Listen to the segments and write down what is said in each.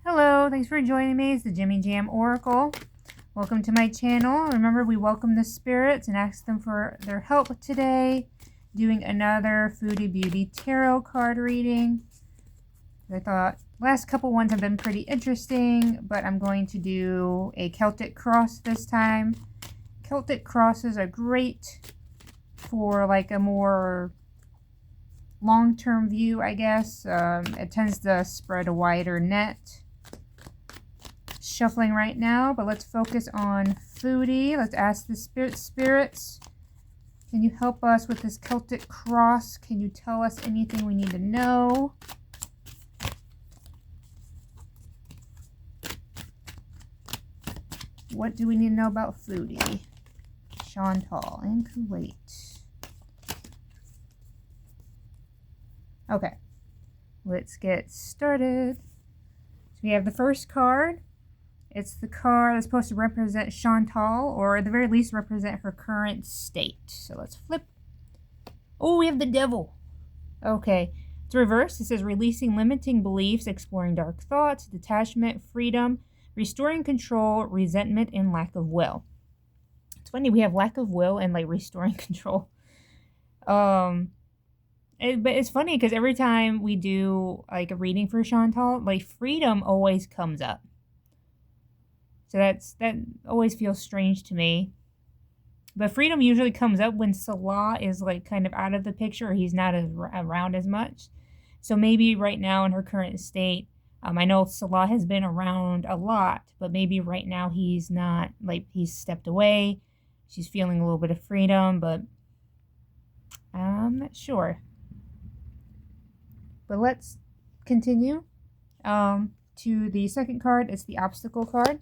Hello, thanks for joining me. It's the Jimmy Jam Oracle. Welcome to my channel. Remember, we welcome the spirits and ask them for their help today. Doing another Foodie Beauty Tarot card reading. I thought last couple ones have been pretty interesting, but I'm going to do a Celtic cross this time. Celtic crosses are great for like a more long-term view, I guess. It tends to spread a wider net. Shuffling right now, but let's focus on Foodie. Let's ask the spirits. Can you help us with this Celtic cross? Can you tell us anything we need to know? What do we need to know about Foodie? Chantal in Kuwait. Okay, let's get started. So we have the first card. It's the card that's supposed to represent Chantal, or at the very least represent her current state. So let's flip. Oh, we have the devil. Okay, it's reversed. It says releasing limiting beliefs, exploring dark thoughts, detachment, freedom, restoring control, resentment, and lack of will. It's funny, we have lack of will and like restoring control. But it's funny because every time we do like a reading for Chantal, like freedom always comes up. So that always feels strange to me. But freedom usually comes up when Salah is like kind of out of the picture, or he's not around as much. So maybe right now in her current state, I know Salah has been around a lot, but maybe right now he's not, like he's stepped away. She's feeling a little bit of freedom, but I'm not sure. But let's continue to the second card. It's the obstacle card.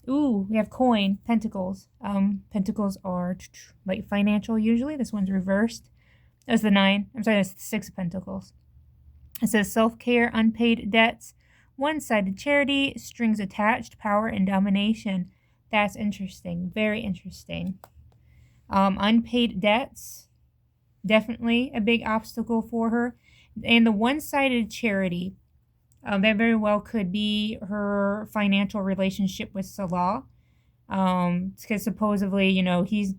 Ooh, we have coin, pentacles. Pentacles are like financial usually. This one's reversed. That's the 9. I'm sorry, that's the 6 of pentacles. It says self-care, unpaid debts, one-sided charity, strings attached, power and domination. That's interesting. Very interesting. Unpaid debts, definitely a big obstacle for her. And the one-sided charity, that very well could be her financial relationship with Salah. Because supposedly, you know, he's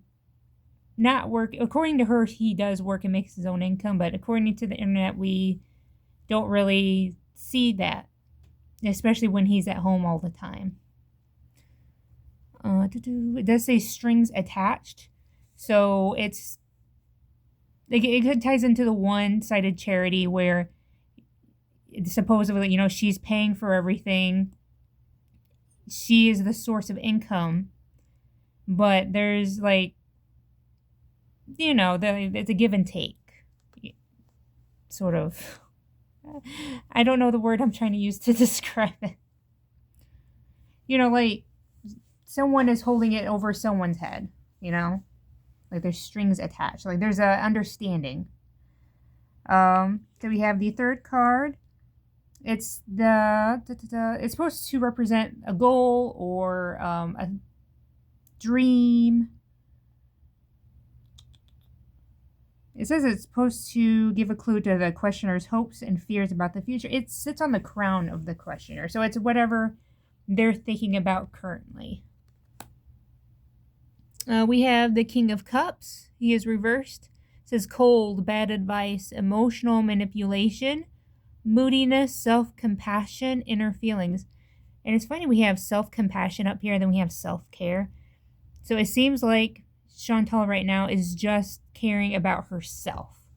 not work. According to her, he does work and makes his own income. But according to the internet, we don't really see that. Especially when he's at home all the time. It does say strings attached. So it's... It ties into the one-sided charity where supposedly, you know, she's paying for everything. She is the source of income. But there's like, you know, it's a give and take. Sort of. I don't know the word I'm trying to use to describe it. You know, like someone is holding it over someone's head, you know? Like there's strings attached. Like there's a understanding. So we have the third card. It's it's supposed to represent a goal or a dream. It says it's supposed to give a clue to the questioner's hopes and fears about the future. It sits on the crown of the questioner. So it's whatever they're thinking about currently. We have the King of Cups. He is reversed. It says cold, bad advice, emotional manipulation, moodiness, self-compassion, inner feelings. And it's funny, we have self-compassion up here, and then we have self-care. So it seems like Chantal right now is just caring about herself.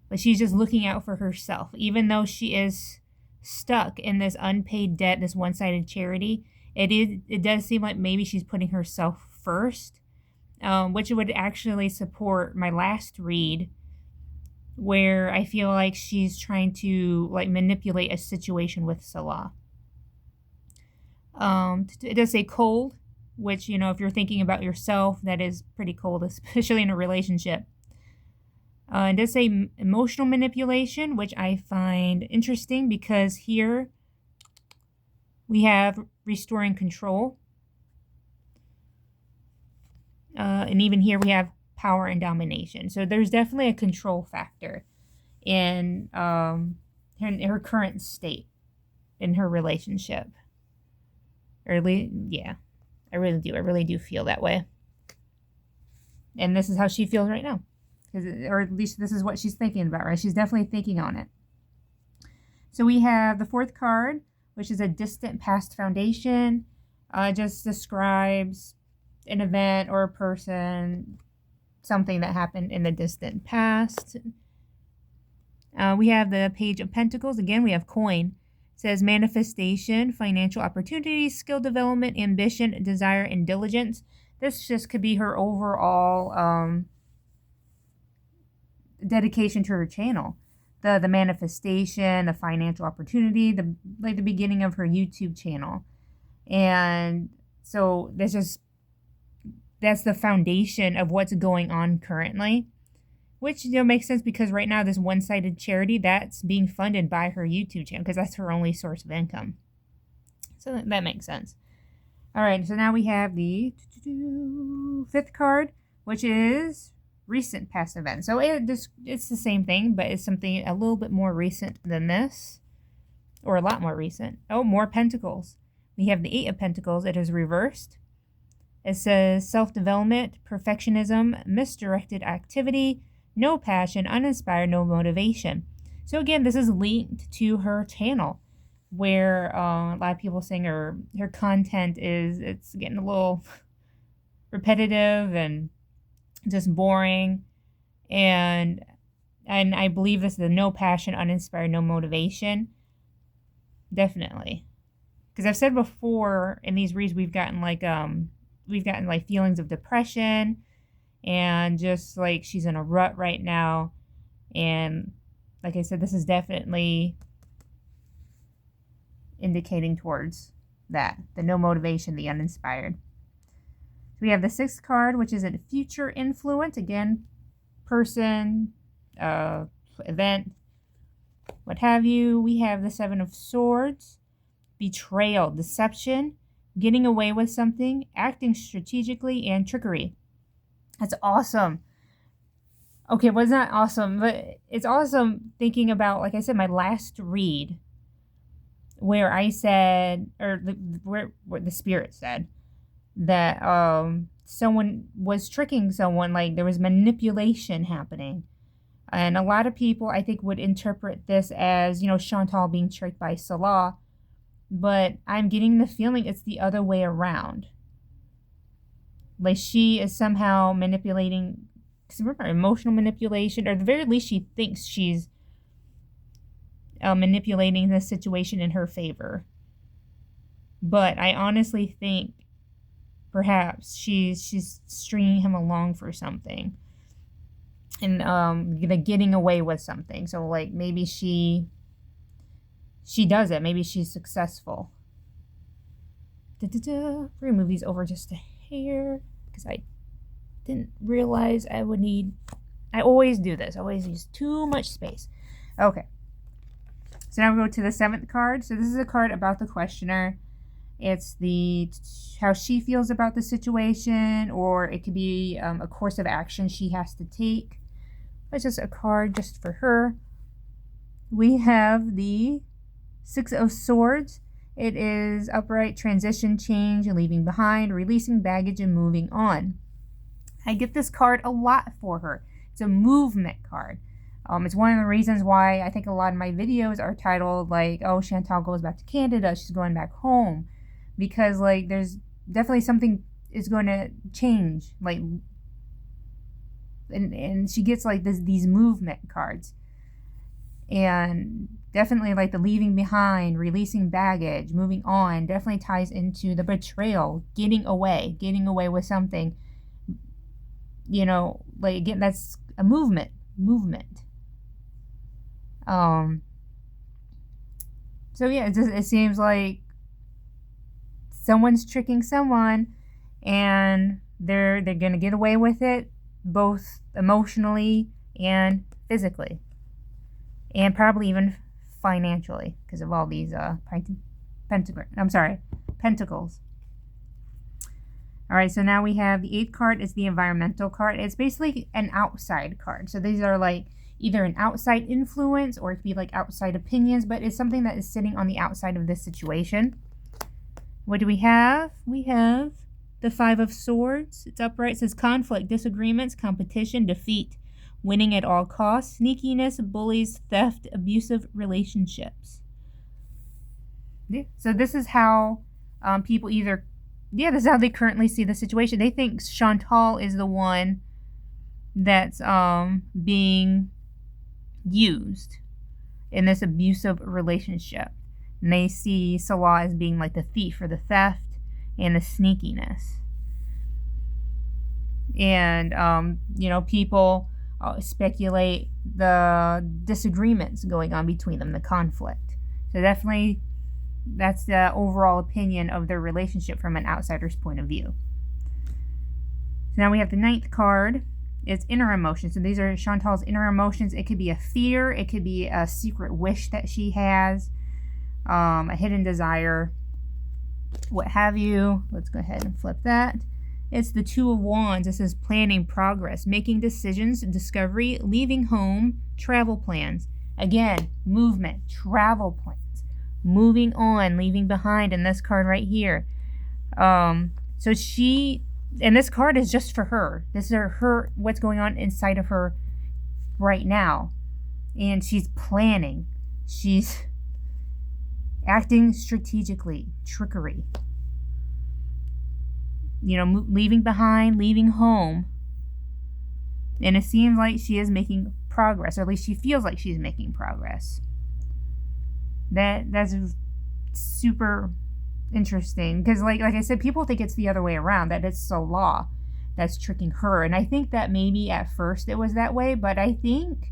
But she's just looking out for herself. Even though she is stuck in this unpaid debt, this one-sided charity, it does seem like maybe she's putting herself first. Which would actually support my last read, where I feel like she's trying to like manipulate a situation with Salah. It does say cold, which, you know, if you're thinking about yourself, that is pretty cold, especially in a relationship. It does say emotional manipulation, which I find interesting because here we have restoring control. And even here we have power and domination. So there's definitely a control factor in her current state. in her relationship. Or yeah, I really do. I really do feel that way. And this is how she feels right now. Or at least this is what she's thinking about, right? She's definitely thinking on it. So we have the fourth card, which is a distant past foundation. Just describes an event or a person, something that happened in the distant past. We have the Page of Pentacles. Again, we have coin. It says manifestation, financial opportunities, skill development, ambition, desire, and diligence. This just could be her overall dedication to her channel. The manifestation, the financial opportunity, the beginning of her YouTube channel. And so that's the foundation of what's going on currently, which makes sense because right now this one-sided charity that's being funded by her YouTube channel because that's her only source of income. So that makes sense. All right, so now we have the fifth card, which is recent past events. So it's the same thing, but it's something a little bit more recent than this, or a lot more recent. Oh, more pentacles. We have the Eight of Pentacles. It is reversed. It says self-development, perfectionism, misdirected activity, no passion, uninspired, no motivation. So again, this is linked to her channel, where a lot of people saying her content it's getting a little repetitive and just boring, and I believe this is the no passion, uninspired, no motivation. Definitely, because I've said before in these reads we've gotten feelings of depression, and just like she's in a rut right now, and like I said, this is definitely indicating towards that, the no motivation, the uninspired. So we have the sixth card, which is a future influence. Again, person, event, what have you. We have the Seven of Swords, betrayal, deception, getting away with something, acting strategically, and trickery. That's awesome. Okay, well, it's not awesome, but it's awesome thinking about, like I said, my last read, where I said, or where the spirit said, that someone was tricking someone, like there was manipulation happening. And a lot of people, I think, would interpret this as, Chantal being tricked by Salah. But I'm getting the feeling it's the other way around. Like she is somehow manipulating, because remember, emotional manipulation, or at the very least she thinks she's manipulating the situation in her favor. But I honestly think perhaps she's stringing him along for something, and getting away with something. So like maybe she does it. Maybe she's successful. Remove these over just a hair because I didn't realize I would need. I always do this. I always use too much space. Okay. So now we go to the seventh card. So this is a card about the questioner. It's how she feels about the situation, or it could be a course of action she has to take. It's just a card just for her. We have the Six of Swords. It is upright, transition, change, and leaving behind, releasing baggage, and moving on. I get this card a lot for her. It's a movement card. It's one of the reasons why I think a lot of my videos are titled like, oh, Chantal goes back to Canada, she's going back home. Because like there's definitely something is going to change. Like, and she gets like these movement cards. And definitely like the leaving behind, releasing baggage, moving on, definitely ties into the betrayal, getting away with something. Like again, that's a movement. So yeah, it seems like someone's tricking someone, and they're gonna get away with it, both emotionally and physically, and probably even financially, because of all these pentacles. All right, so now we have the eighth card is the environmental card. It's basically an outside card. So these are like either an outside influence or it could be like outside opinions, but it's something that is sitting on the outside of this situation. What do we have? We have the Five of Swords. It's upright. It says conflict, disagreements, competition, defeat, winning at all costs, sneakiness, bullies, theft, abusive relationships. Yeah. So this is how people this is how they currently see the situation. They think Chantal is the one that's being used in this abusive relationship. And they see Salah as being like the thief or the theft and the sneakiness. And, people speculate the disagreements going on between them, the conflict. So definitely that's the overall opinion of their relationship from an outsider's point of view. So now we have the 9th card. It's inner emotions. So these are Chantal's inner emotions. It could be a fear. It could be a secret wish that she has, a hidden desire, what have you. Let's go ahead and flip that. It's the Two of Wands. This is planning, progress, making decisions, discovery, leaving home, travel plans. Again, movement, travel plans, moving on, leaving behind. And this card right here. And this card is just for her. This is her, what's going on inside of her right now. And she's planning. She's acting strategically, trickery. Leaving behind, leaving home. And it seems like she is making progress, or at least she feels like she's making progress. That's super interesting, because like I said, people think it's the other way around, that it's Salah that's tricking her. And I think that maybe at first it was that way, but I think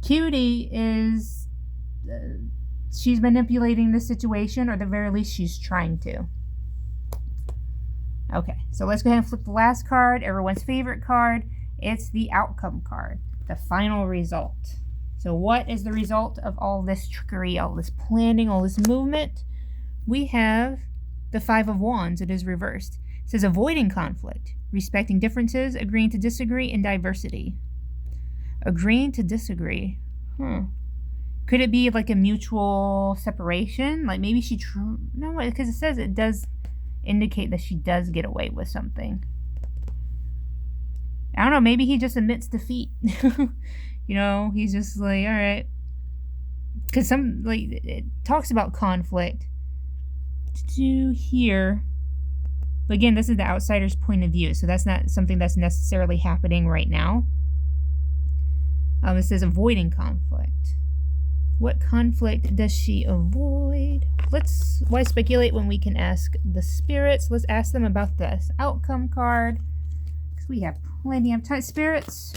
Cutie is she's manipulating the situation, or at the very least she's trying to. Okay, so let's go ahead and flip the last card, everyone's favorite card. It's the outcome card, the final result. So what is the result of all this trickery, all this planning, all this movement? We have the Five of Wands. It is reversed. It says avoiding conflict, respecting differences, agreeing to disagree, and diversity. Agreeing to disagree. Could it be like a mutual separation? Like maybe no, because it says it does indicate that she does get away with something. I don't know, maybe he just admits defeat. He's just like, all right. Because it talks about conflict to here. But again, this is the outsider's point of view, so that's not something that's necessarily happening right now. It says avoiding conflict. What conflict does she avoid? Why speculate when we can ask the spirits? Let's ask them about this outcome card, because we have plenty of time. Spirits,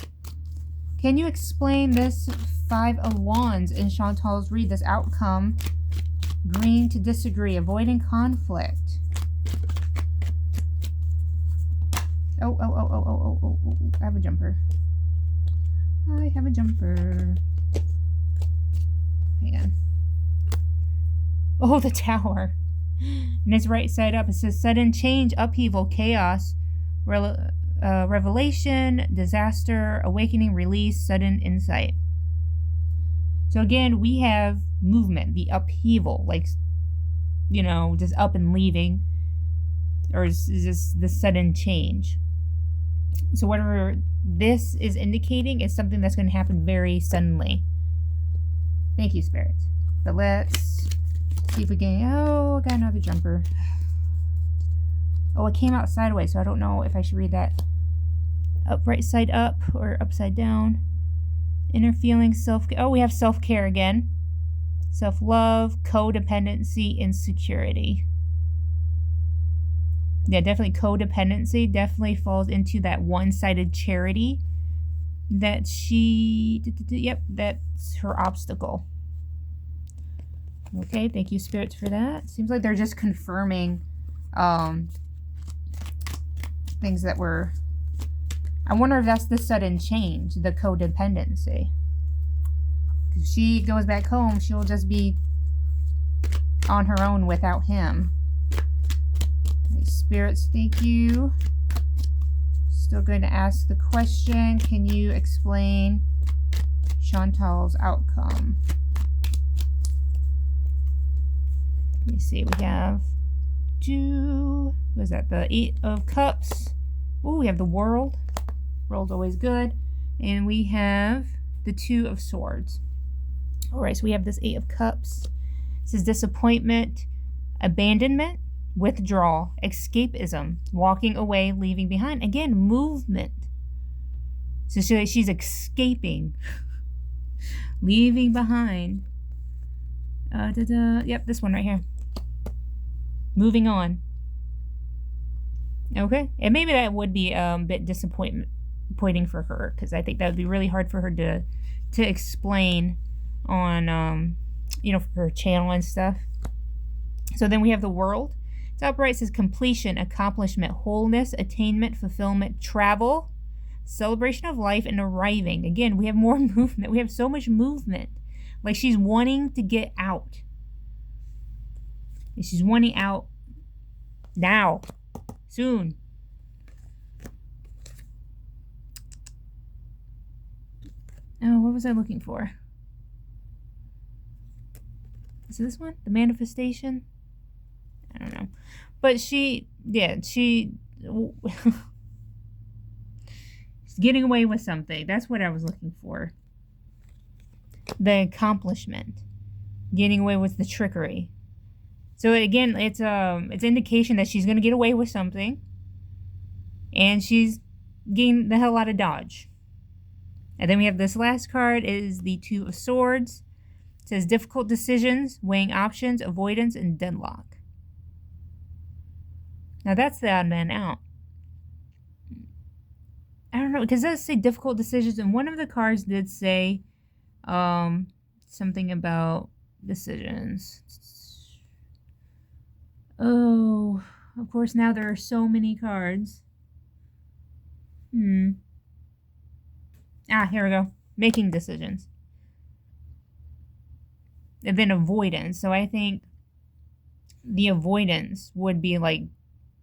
can you explain this Five of Wands in Chantal's read, this outcome? Agreeing to disagree, avoiding conflict. Oh, I have a jumper. Hang on. Oh, the Tower. And it's right side up. It says sudden change, upheaval, chaos, revelation, disaster, awakening, release, sudden insight. So again, we have movement, the upheaval, just up and leaving, or is just the sudden change. So whatever this is indicating is something that's going to happen very suddenly. Thank you, spirits. But let's see if we can. Oh, I got another jumper. Oh, it came out sideways, so I don't know if I should read that right side up or upside down. Inner feelings, self-care. Oh, we have self-care again. Self-love, codependency, insecurity. Yeah, definitely codependency. Definitely falls into that one-sided charity that that's her obstacle. Okay, thank you, spirits, for that. Seems like they're just confirming things that were... I wonder if that's the sudden change, the codependency. If she goes back home, she'll just be on her own without him. Okay, spirits, thank you. Still going to ask the question, can you explain Chantal's outcome. Let me see. We have what is that? The 8 of Cups. Oh, we have the World. World's always good. And we have the 2 of Swords. All right, so we have this 8 of Cups. This is disappointment, abandonment, withdrawal, escapism, walking away, leaving behind. Again, movement. So she's escaping, leaving behind. Yep, this one right here. Moving on. Okay, and maybe that would be a bit disappointing for her, because I think that would be really hard for her to explain on you know, for her channel and stuff. So then we have the World. It's upright, says completion, accomplishment, wholeness, attainment, fulfillment, travel, celebration of life, and arriving. Again, we have more movement. We have so much movement. Like she's wanting to get out. She's wanting out now, soon. Oh, what was I looking for? Is it this one? The manifestation? I don't know. But she's getting away with something. That's what I was looking for. The accomplishment. Getting away with the trickery. So again, it's indication that she's going to get away with something. And she's getting the hell out of Dodge. And then we have this last card is the 2 of Swords. It says difficult decisions, weighing options, avoidance, and deadlock. Now that's the odd man out. I don't know, because it does say difficult decisions, and one of the cards did say something about decisions. Oh, of course, now there are so many cards. Here we go. Making decisions. And then avoidance. So I think the avoidance would be like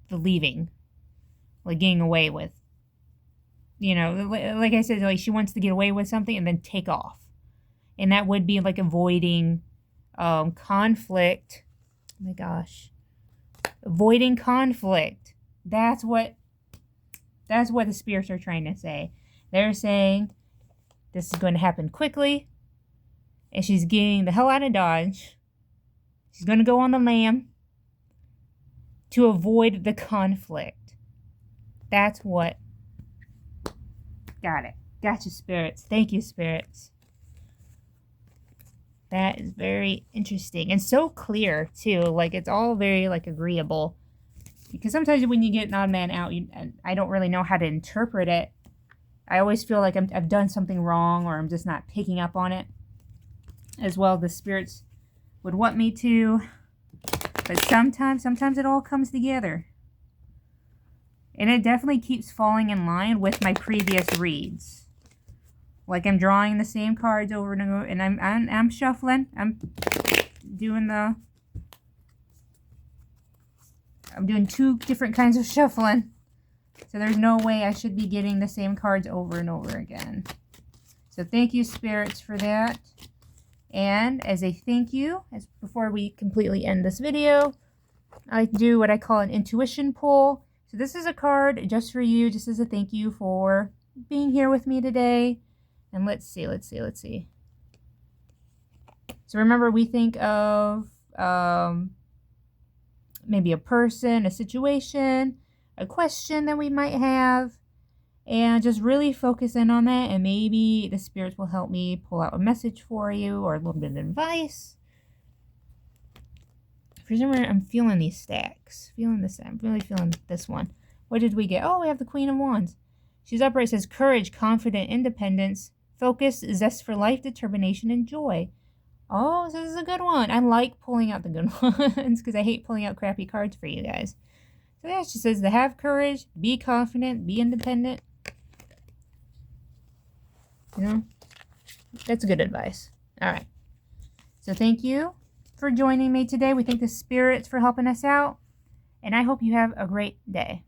the leaving. Like getting away with. You know, like I said, like she wants to get away with something and then take off. And that would be like avoiding conflict. Oh my gosh. Avoiding conflict. That's what the spirits are trying to say. They're saying this is going to happen quickly. And she's getting the hell out of Dodge. She's going to go on the lam to avoid the conflict. That's what. Got it. Gotcha, spirits. Thank you, spirits. That is very interesting. And so clear, too. Like, it's all very, like, agreeable. Because sometimes when you get an odd man out, I don't really know how to interpret it. I always feel like I've done something wrong, or I'm just not picking up on it as well. The spirits would want me to. But sometimes it all comes together. And it definitely keeps falling in line with my previous reads. Like I'm drawing the same cards over and over, and I'm shuffling. I'm doing 2 different kinds of shuffling. So there's no way I should be getting the same cards over and over again. So thank you, spirits, for that. And as a thank you, before we completely end this video, I like to do what I call an intuition pull. So this is a card just for you, just as a thank you for being here with me today. And let's see. So remember, we think of maybe a person, a situation, a question that we might have, and just really focus in on that, and maybe the spirits will help me pull out a message for you or a little bit of advice. For some reason, I'm feeling these stacks. I'm really feeling this one. What did we get? Oh, we have the Queen of Wands. She's upright. Says courage, confident, independence, focus, zest for life, determination, and joy. Oh, so this is a good one. I like pulling out the good ones because I hate pulling out crappy cards for you guys. So yeah, she says to have courage, be confident, be independent. You know, that's good advice. All right. So thank you for joining me today. We thank the spirits for helping us out. And I hope you have a great day.